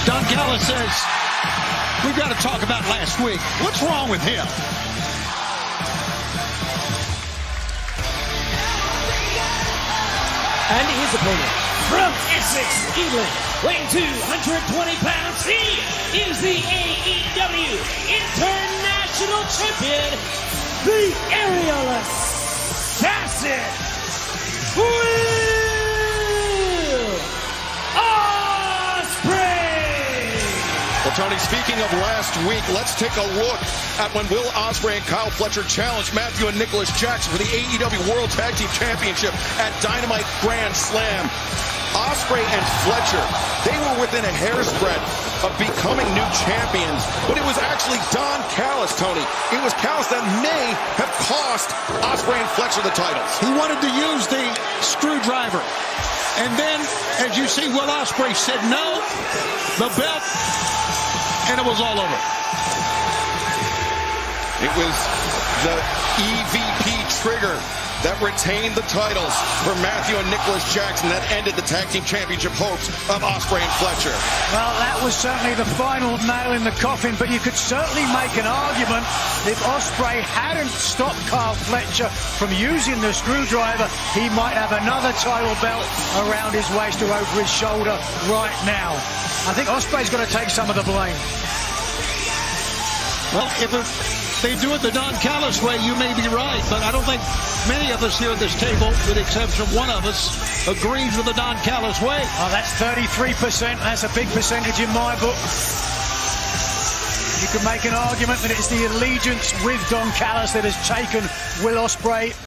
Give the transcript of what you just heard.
Don Callis says, we've got to talk about last week. What's wrong with him? And his opponent, from Essex, England, weighing 220 pounds, he is the AEW International Champion, the Aerial Assassin, Will Ospreay! Well, Tony, speaking of last week, let's take a look at when Will Ospreay and Kyle Fletcher challenged Matthew and Nicholas Jackson for the AEW World Tag Team Championship at Dynamite Grand Slam. Ospreay and Fletcher, they were within a hair's breadth of becoming new champions, but it was actually Don Callis, Tony. It was Callis that may have cost Ospreay and Fletcher the titles. He wanted to use the screwdriver. And then, as you see, Will Ospreay said no, the belt, and it was all over. It was the EVP trigger that retained the titles for Matthew and Nicholas Jackson that ended the tag team championship hopes of Ospreay and Fletcher. Well, that was certainly the final nail in the coffin, but you could certainly make an argument if Ospreay hadn't stopped Kyle Fletcher from using the screwdriver, he might have another title belt around his waist or over his shoulder right now. I think Ospreay's got to take some of the blame. Well, if they do it the Don Callis way, you may be right, but I don't think many of us here at this table, with the exception of one of us, agrees with the Don Callis way. Oh, that's 33%. That's a big percentage in my book. You can make an argument that it's the allegiance with Don Callis that has taken Will Ospreay.